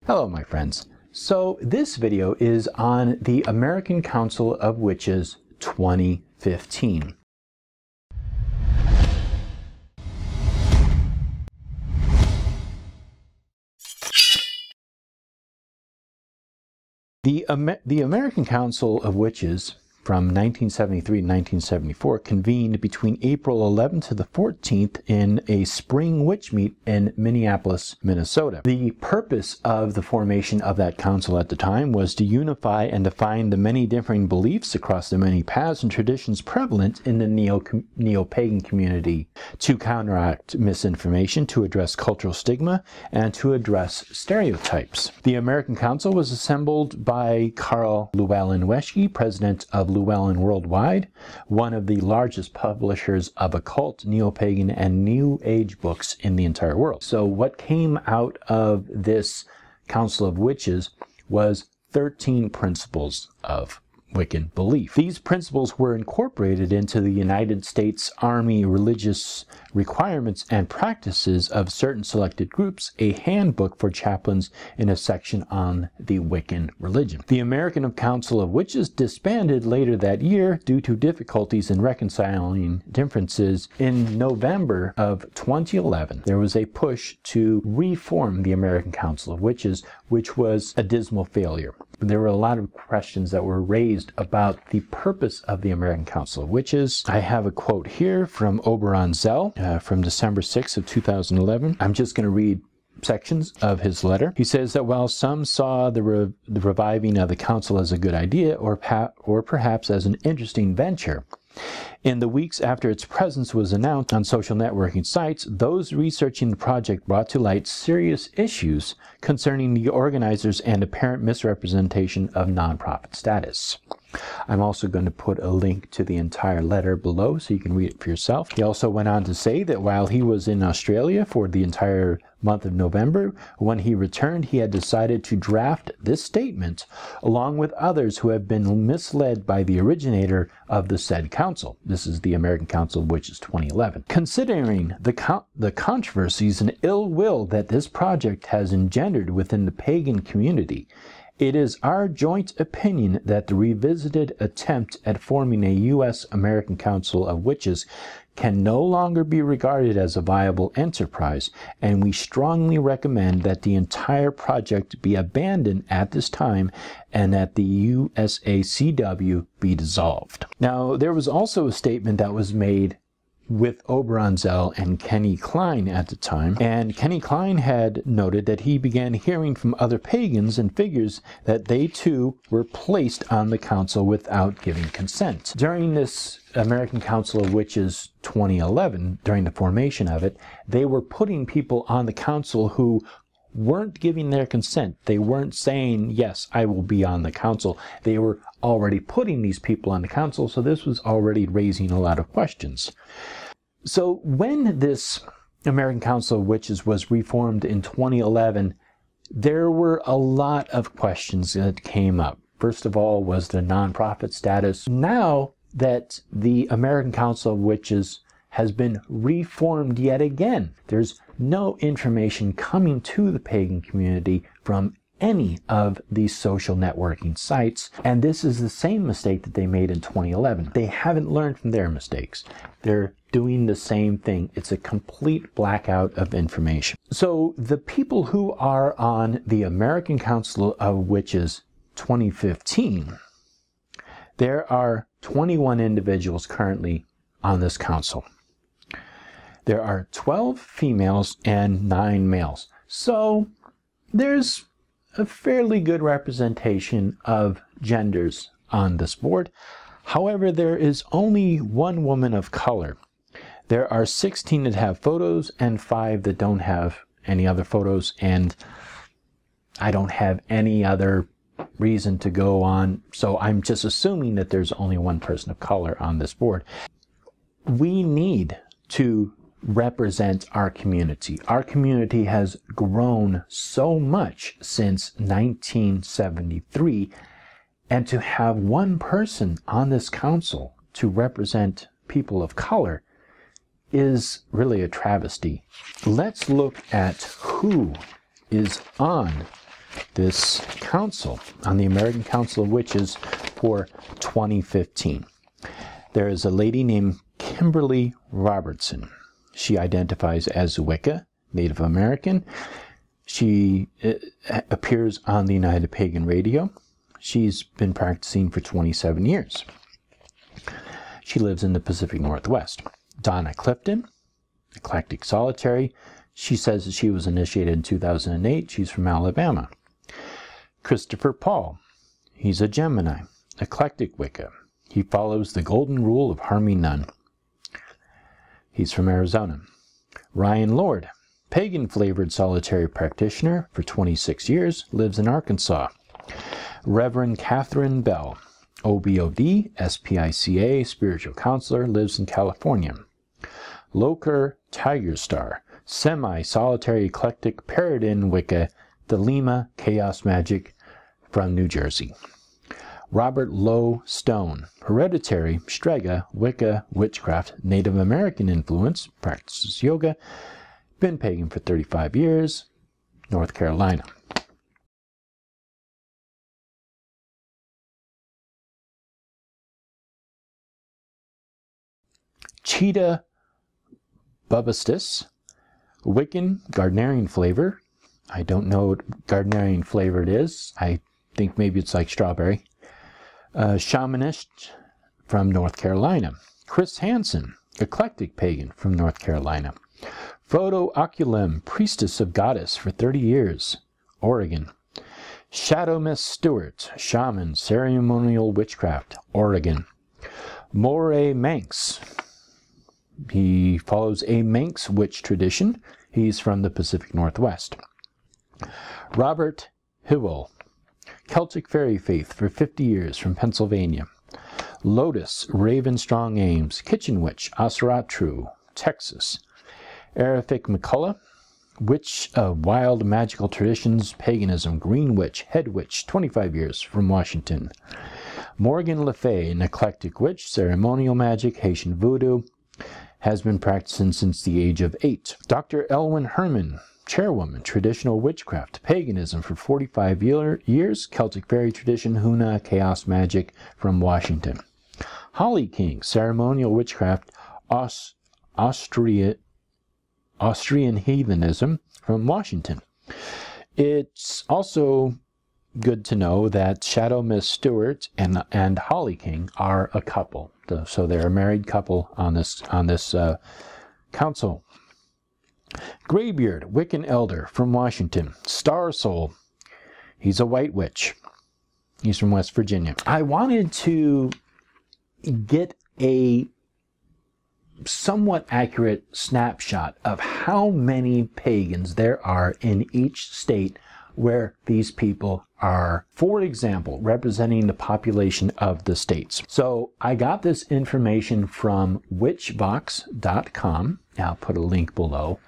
Hello my friends. So this video is on the American Council of Witches 2015. The American Council of Witches from 1973 to 1974 convened between April 11th to the 14th in a spring witch meet in Minneapolis, Minnesota. The purpose of the formation of that council at the time was to unify and define the many differing beliefs across the many paths and traditions prevalent in the neo-pagan community, to counteract misinformation, to address cultural stigma, and to address stereotypes. The American Council was assembled by Carl Llewellyn-Weschke, president of Llewellyn Worldwide, one of the largest publishers of occult, neo-pagan, and New Age books in the entire world. So what came out of this Council of Witches was 13 principles of Wiccan belief. These principles were incorporated into the United States Army religious requirements and practices of certain selected groups, a handbook for chaplains in a section on the Wiccan religion. The American Council of Witches disbanded later that year due to difficulties in reconciling differences. In November of 2011, there was a push to reform the American Council of Witches, which was a dismal failure. There were a lot of questions that were raised about the purpose of the American Council of Witches. I have a quote here from Oberon Zell from December 6th of 2011. I'm just going to read sections of his letter. He says that while some saw the reviving of the council as a good idea or perhaps as an interesting venture, in the weeks after its presence was announced on social networking sites, those researching the project brought to light serious issues concerning the organizers and apparent misrepresentation of nonprofit status. I'm also going to put a link to the entire letter below so you can read it for yourself. He also went on to say that while he was in Australia for the entire month of November, when he returned, he had decided to draft this statement along with others who have been misled by the originator of the said council. This is the American Council of Witches 2011. Considering the controversies and ill will that this project has engendered within the pagan community, it is our joint opinion that the revisited attempt at forming a U.S. American Council of Witches can no longer be regarded as a viable enterprise, and we strongly recommend that the entire project be abandoned at this time and that the USACW be dissolved. Now, there was also a statement that was made with Oberon Zell and Kenny Klein at the time, and Kenny Klein had noted that he began hearing from other pagans and figures that they too were placed on the council without giving consent. During this American Council of Witches 2011, during the formation of it, they were putting people on the council who weren't giving their consent. They weren't saying, yes, I will be on the council. They were already putting these people on the council, so this was already raising a lot of questions. So when this American Council of Witches was reformed in 2011, there were a lot of questions that came up. First of all was the nonprofit status. Now that the American Council of Witches has been reformed yet again, there's no information coming to the pagan community from any of these social networking sites, and this is the same mistake that they made in 2011. They haven't learned from their mistakes. They're doing the same thing. It's a complete blackout of information. So the people who are on the American Council of Witches 2015, there are 21 individuals currently on this council. There are 12 females and 9 males. So there's a fairly good representation of genders on this board. However, there is only one woman of color. There are 16 that have photos and 5 that don't have any other photos, and I don't have any other reason to go on, so I'm just assuming that there's only one person of color on this board. We need to represent our community. Our community has grown so much since 1973, and to have one person on this council to represent people of color is really a travesty. Let's look at who is on this council, on the American Council of Witches for 2015. There is a lady named Kimberly Robertson. She identifies as Wicca, Native American. She appears on the United Pagan Radio. She's been practicing for 27 years. She lives in the Pacific Northwest. Donna Clifton, Eclectic Solitary. She says that she was initiated in 2008. She's from Alabama. Christopher Paul. He's a Gemini, Eclectic Wicca. He follows the golden rule of harming none. He's from Arizona. Ryan Lord, pagan-flavored solitary practitioner for 26 years, lives in Arkansas. Reverend Catherine Bell, OBOD, SPICA, spiritual counselor, lives in California. Lokir Tigerstar, semi-solitary eclectic Paradin Wicca, Thelema Chaos Magic, from New Jersey. Robert Lowe Stone, hereditary Strega, Wicca, witchcraft, Native American influence, practices yoga, been pagan for 35 years, North Carolina. Cheetah Bubastis, Wiccan, Gardnerian flavor. I don't know what Gardnerian flavor it is. I think maybe it's like strawberry. Shamanist from North Carolina. Chris Hansen, eclectic pagan from North Carolina. Frodo Oculum, priestess of goddess for 30 years, Oregon. Shadow Miss Stewart, shaman, ceremonial witchcraft, Oregon. Moray Manx. He follows a Manx witch tradition. He's from the Pacific Northwest. Robert Hywel, Celtic fairy faith for 50 years from Pennsylvania. Lotus, Raven Strong Ames, kitchen witch, Osratru, Texas. Erific McCullough, witch of wild magical traditions, paganism, green witch, head witch, 25 years from Washington. Morgan Le Fay, an eclectic witch, ceremonial magic, Haitian voodoo, has been practicing since the age of 8. Dr. Elwyn Herman, chairwoman, traditional witchcraft, paganism for 45 years, Celtic fairy tradition, Huna, chaos magic, from Washington. Holly King, ceremonial witchcraft, Austrian heathenism, from Washington. It's also good to know that Shadow Miss Stewart and Holly King are a couple. So they're a married couple on this council. Graybeard, Wiccan elder from Washington. Star Soul, he's a white witch. He's from West Virginia. I wanted to get a somewhat accurate snapshot of how many pagans there are in each state where these people are, for example, representing the population of the states. So I got this information from witchbox.com. I'll put a link below.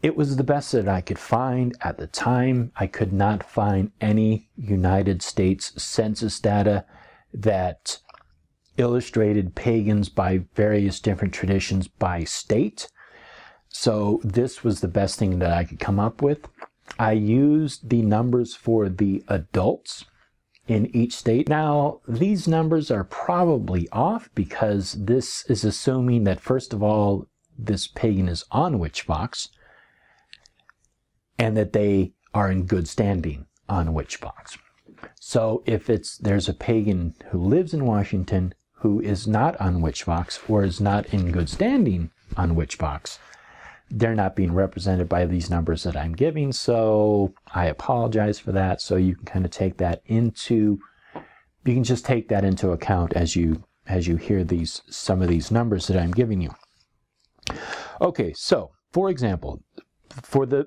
It was the best that I could find at the time. I could not find any United States census data that illustrated pagans by various different traditions by state. So this was the best thing that I could come up with. I used the numbers for the adults in each state. Now, these numbers are probably off because this is assuming that, first of all, this pagan is on Witchbox and that they are in good standing on Witchbox. So if there's a pagan who lives in Washington who is not on Witchbox or is not in good standing on Witchbox, they're not being represented by these numbers that I'm giving, so I apologize for that. So you can kind of take that into, you can just take that into account as you hear some of these numbers that I'm giving you. Okay, so for example,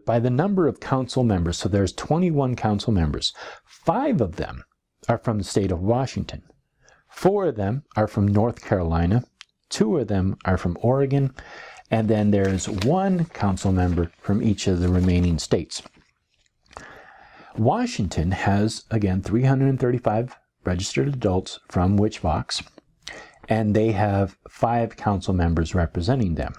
by the number of council members, so there's 21 council members, 5 of them are from the state of Washington, 4 of them are from North Carolina, 2 of them are from Oregon, and then there's 1 council member from each of the remaining states. Washington has, again, 335 registered adults from Witchbox, and they have 5 council members representing them.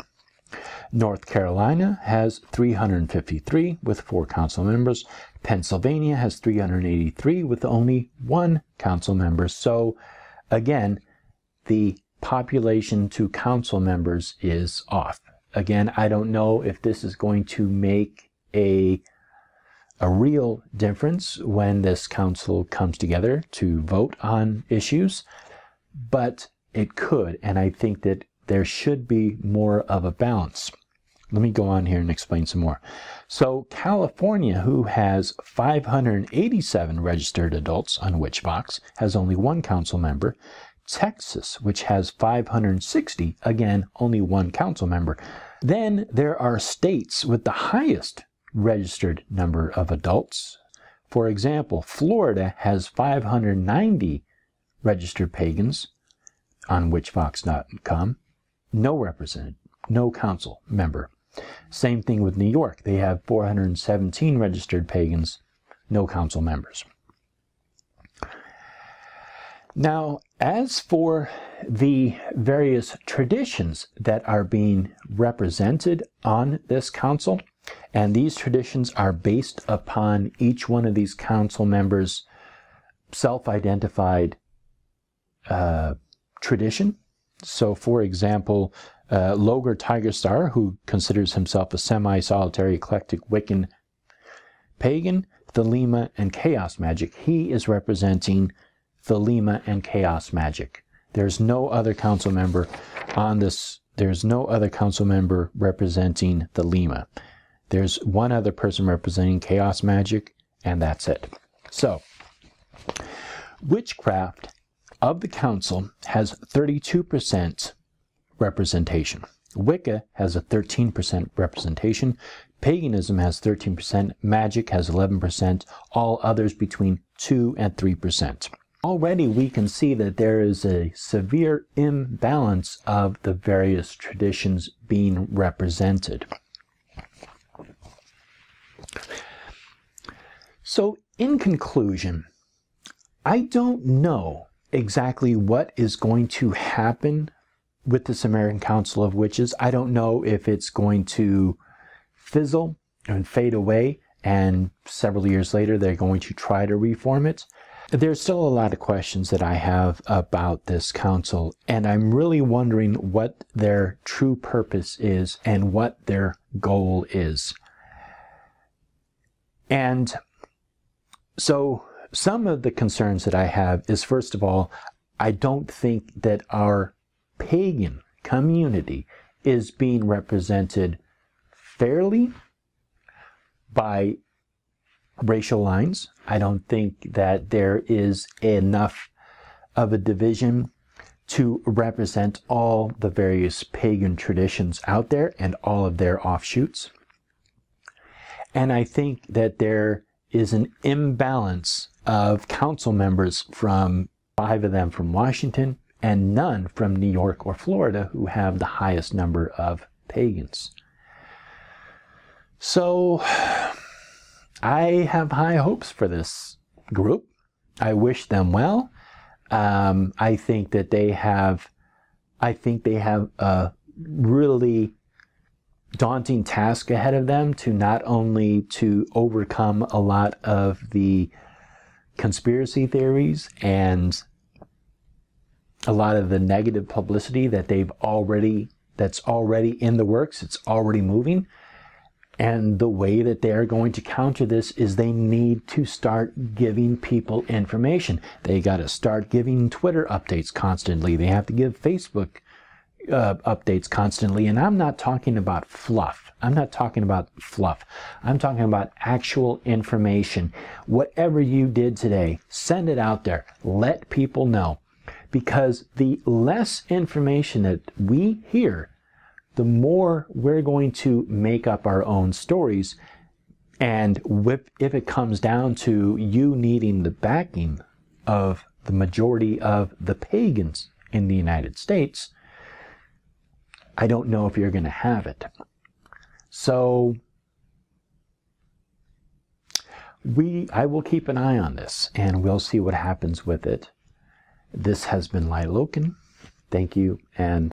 North Carolina has 353 with 4 council members. Pennsylvania has 383 with only 1 council member. So again, the population to council members is off. Again, I don't know if this is going to make a real difference when this council comes together to vote on issues, but it could, and I think that there should be more of a balance. Let me go on here and explain some more. So California, who has 587 registered adults on Witchbox, has only 1 council member. Texas, which has 560, again, only 1 council member. Then there are states with the highest registered number of adults. For example, Florida has 590 registered pagans on witchbox.com. No represented, no council member. Same thing with New York. They have 417 registered pagans, no council members. Now, as for the various traditions that are being represented on this council, and these traditions are based upon each one of these council members' self-identified tradition. So, for example, Lokir Tigerstar, who considers himself a semi-solitary eclectic Wiccan pagan, Thelema, and chaos magic, he is representing Thelema and chaos magic. There's no other council member on this. There's no other council member representing Thelema. There's one other person representing chaos magic, and that's it. So, witchcraft of the council has 32% representation. Wicca has a 13% representation. Paganism has 13%. Magic has 11%. All others between 2 and 3%. Already we can see that there is a severe imbalance of the various traditions being represented. So, in conclusion, I don't know exactly what is going to happen with this American Council of Witches. I don't know if it's going to fizzle and fade away, and several years later they're going to try to reform it. There's still a lot of questions that I have about this council, and I'm really wondering what their true purpose is and what their goal is. And so some of the concerns that I have is, first of all, I don't think that our pagan community is being represented fairly by racial lines. I don't think that there is enough of a division to represent all the various pagan traditions out there and all of their offshoots. And I think that there is an imbalance of council members, from 5 of them from Washington and none from New York or Florida, who have the highest number of pagans. So I have high hopes for this group. I wish them well. I think that they have a really daunting task ahead of them, to not only to overcome a lot of the conspiracy theories and a lot of the negative publicity that that's already in the works. It's already moving. And the way that they are going to counter this is they need to start giving people information. They got to start giving Twitter updates constantly. They have to give Facebook updates constantly. And I'm not talking about fluff. I'm talking about actual information. Whatever you did today, send it out there. Let people know. Because the less information that we hear, the more we're going to make up our own stories. And if it comes down to you needing the backing of the majority of the pagans in the United States, I don't know if you're going to have it. So I will keep an eye on this, and we'll see what happens with it. This has been Lokin. Thank you, and